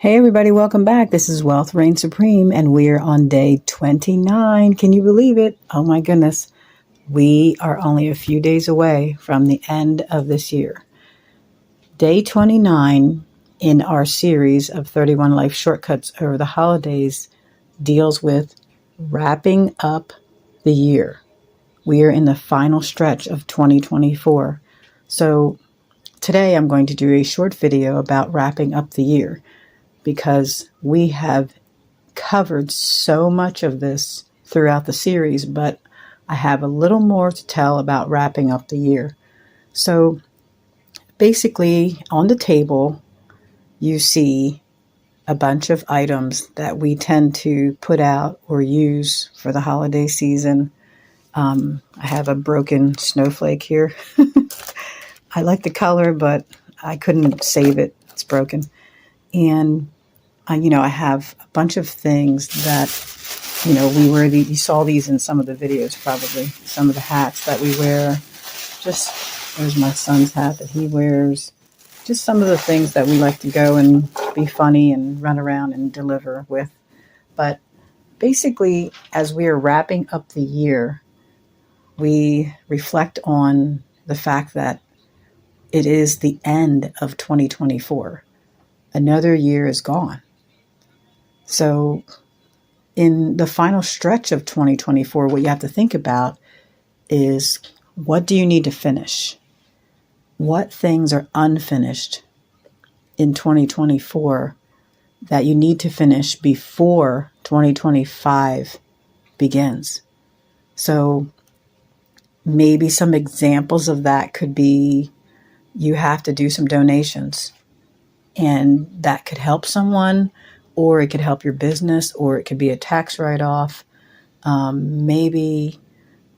Hey everybody, welcome back. This is Wealth Reign Supreme and we're on day 29. Can you believe it? Oh my goodness. We are only a few days away from the end of this year. Day 29 in our series of 31 life shortcuts over the holidays deals with wrapping up the year. We are in the final stretch of 2024. So today I'm going to do a short video about wrapping up the year, because we have covered so much of this throughout the series, but I have a little more to tell about wrapping up the year. So basically, on the table, you see a bunch of items that we tend to put out or use for the holiday season. I have a broken snowflake here. I like the color, but I couldn't save it. It's broken. And I have a bunch of things that, we wear. You saw these in some of the videos, probably. Some of the hats that we wear. There's my son's hat that he wears. Just some of the things that we like to go and be funny and run around and deliver with. But basically, as we are wrapping up the year, we reflect on the fact that it is the end of 2024. Another year is gone. So in the final stretch of 2024, what you have to think about is, what do you need to finish? What things are unfinished in 2024 that you need to finish before 2025 begins? So maybe some examples of that could be, you have to do some donations, and that could help someone, or it could help your business, or it could be a tax write-off. Maybe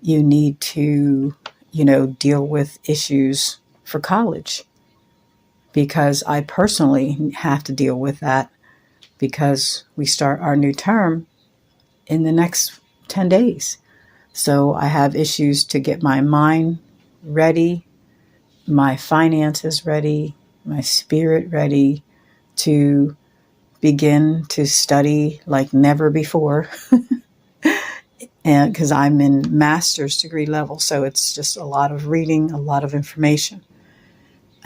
you need to, deal with issues for college, because I personally have to deal with that, because we start our new term in the next 10 days. So I have issues to get my mind ready, my finances ready, my spirit ready to begin to study like never before. And because I'm in master's degree level, so it's just a lot of reading, a lot of information.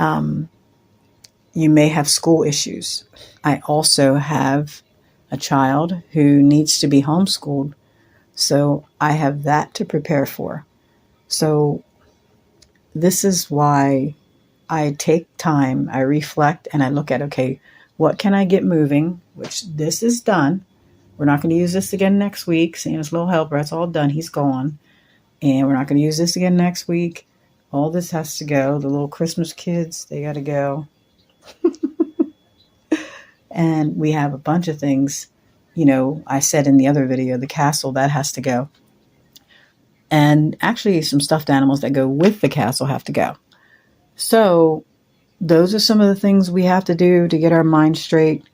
You may have school issues. I also have a child who needs to be homeschooled, so I have that to prepare for. So this is why I take time, I reflect, and I look at, okay, what can I get moving? Which this is done. We're not going to use this again next week. Santa's little helper, that's all done. He's gone. And we're not going to use this again next week. All this has to go. The little Christmas kids, they got to go. And we have a bunch of things. I said in the other video, the castle, that has to go. And actually some stuffed animals that go with the castle have to go. So those are some of the things we have to do to get our mind straight.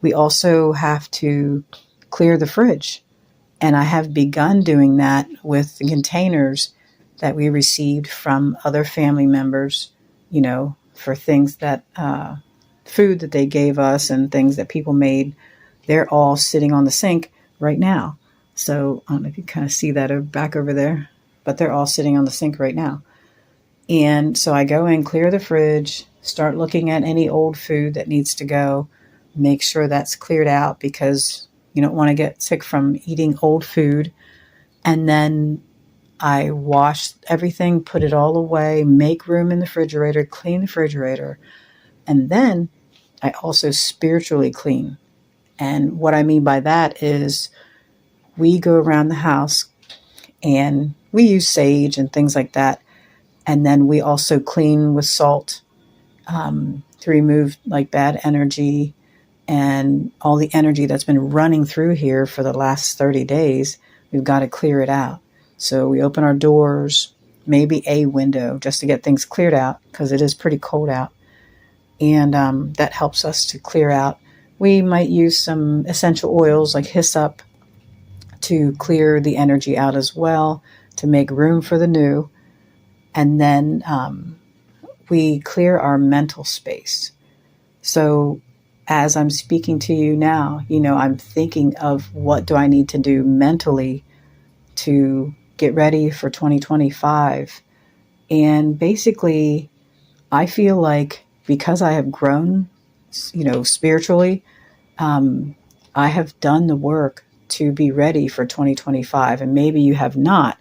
We also have to clear the fridge. And I have begun doing that with the containers that we received from other family members, for things that, food that they gave us and things that people made. They're all sitting on the sink right now. So I don't know if you kind of see that back over there, but they're all sitting on the sink right now. And so I go in, clear the fridge, start looking at any old food that needs to go, make sure that's cleared out, because you don't want to get sick from eating old food. And then I wash everything, put it all away, make room in the refrigerator, clean the refrigerator. And then I also spiritually clean. And what I mean by that is, we go around the house and we use sage and things like that. And then we also clean with salt to remove like bad energy and all the energy that's been running through here for the last 30 days. We've got to clear it out. So we open our doors, maybe a window, just to get things cleared out, because it is pretty cold out. And that helps us to clear out. We might use some essential oils like hyssop to clear the energy out as well, to make room for the new. And then we clear our mental space. So as I'm speaking to you now, I'm thinking of what do I need to do mentally to get ready for 2025. And basically, I feel like because I have grown, spiritually, I have done the work to be ready for 2025. And maybe you have not,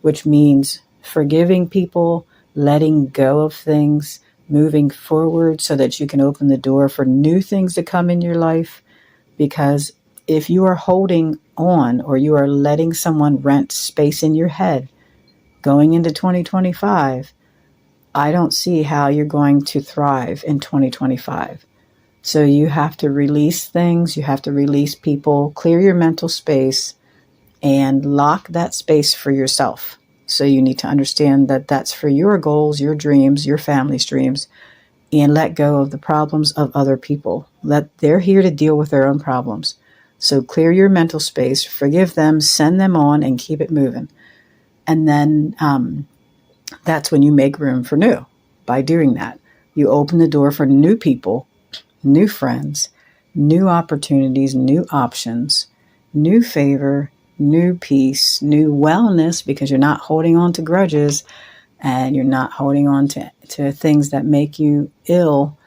which means forgiving people, letting go of things, moving forward so that you can open the door for new things to come in your life. Because if you are holding on or you are letting someone rent space in your head going into 2025, I don't see how you're going to thrive in 2025. So you have to release things, you have to release people, clear your mental space, and lock that space for yourself. So you need to understand that that's for your goals, your dreams, your family's dreams, and let go of the problems of other people. They're here to deal with their own problems. So clear your mental space, forgive them, send them on, and keep it moving. And then that's when you make room for new. By doing that, you open the door for new people, new friends, new opportunities, new options, new favor, new peace, new wellness, because you're not holding on to grudges and you're not holding on to things that make you ill,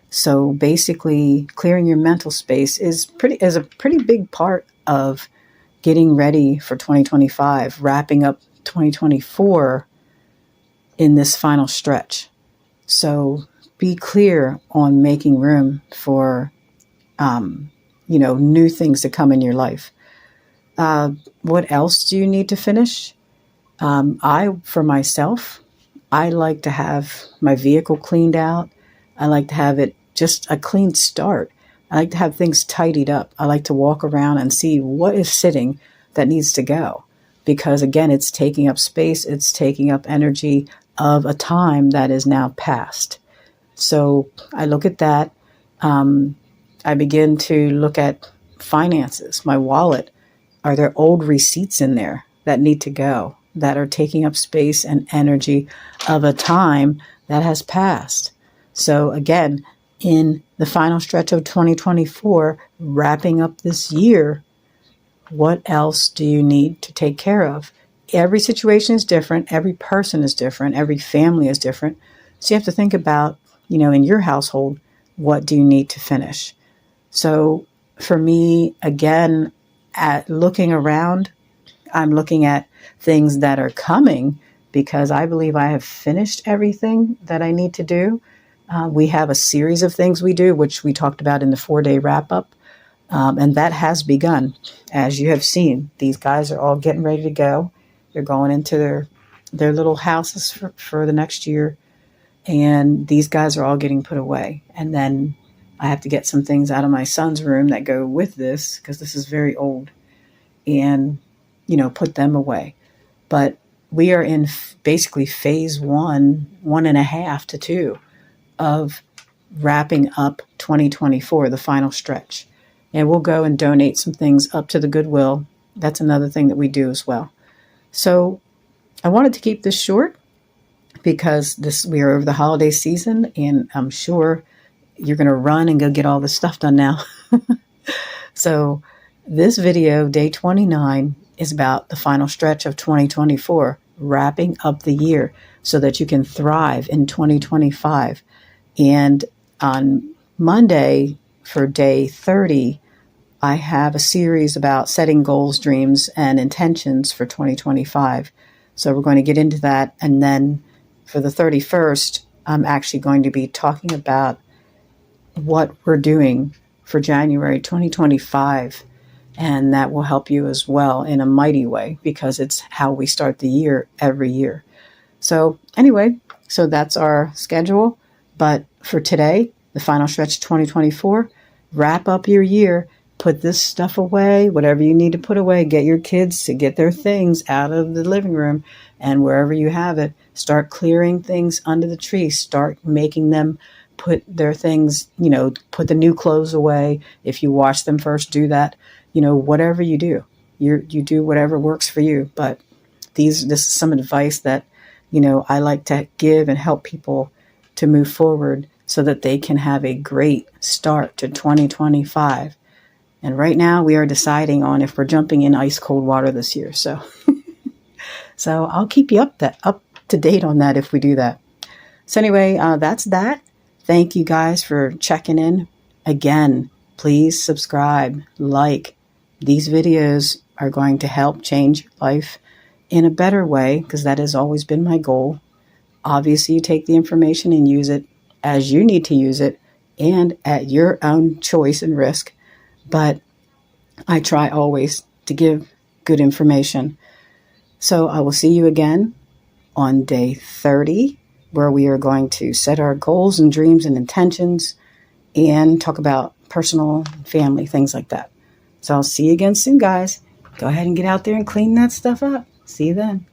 So basically, clearing your mental space is a pretty big part of getting ready for 2025, wrapping up 2024 in this final stretch. So be clear on making room for, new things to come in your life. What else do you need to finish? For myself, I like to have my vehicle cleaned out. I like to have it just a clean start. I like to have things tidied up. I like to walk around and see what is sitting that needs to go. Because again, it's taking up space. It's taking up energy of a time that is now past. So I look at that. I begin to look at finances, my wallet. Are there old receipts in there that need to go, that are taking up space and energy of a time that has passed? So again, in the final stretch of 2024, wrapping up this year, what else do you need to take care of? Every situation is different. Every person is different. Every family is different. So you have to think about, in your household, what do you need to finish? So for me, again, at looking around, I'm looking at things that are coming because I believe I have finished everything that I need to do. We have a series of things we do, which we talked about in the 4-day wrap-up, and that has begun. As you have seen, these guys are all getting ready to go. They're going into their little houses for the next year, and these guys are all getting put away. And then I have to get some things out of my son's room that go with this, because this is very old, and, put them away. But we are in basically phase 1.5 to 2 of wrapping up 2024, the final stretch. And we'll go and donate some things up to the Goodwill. That's another thing that we do as well. So I wanted to keep this short because we are over the holiday season, and I'm sure you're going to run and go get all this stuff done now. So this video, day 29, is about the final stretch of 2024, wrapping up the year so that you can thrive in 2025. And on Monday for day 30, I have a series about setting goals, dreams, and intentions for 2025. So we're going to get into that. And then for the 31st, I'm actually going to be talking about what we're doing for January 2025. And that will help you as well in a mighty way, because it's how we start the year every year. So anyway, so that's our schedule. But for today, the final stretch 2024, wrap up your year, put this stuff away, whatever you need to put away, get your kids to get their things out of the living room, and wherever you have it, start clearing things under the tree, start making them put their things, put the new clothes away. If you wash them first, do that. Whatever you do, you do whatever works for you. But this is some advice that, I like to give and help people to move forward so that they can have a great start to 2025. And right now we are deciding on if we're jumping in ice cold water this year. So I'll keep you up to date on that if we do that. So anyway, that's that. Thank you guys for checking in. Again, please subscribe, like. These videos are going to help change your life in a better way, because that has always been my goal. Obviously, you take the information and use it as you need to use it and at your own choice and risk. But I try always to give good information. So I will see you again on day 30, where we are going to set our goals and dreams and intentions and talk about personal, family, things like that. So I'll see you again soon, guys. Go ahead and get out there and clean that stuff up. See you then.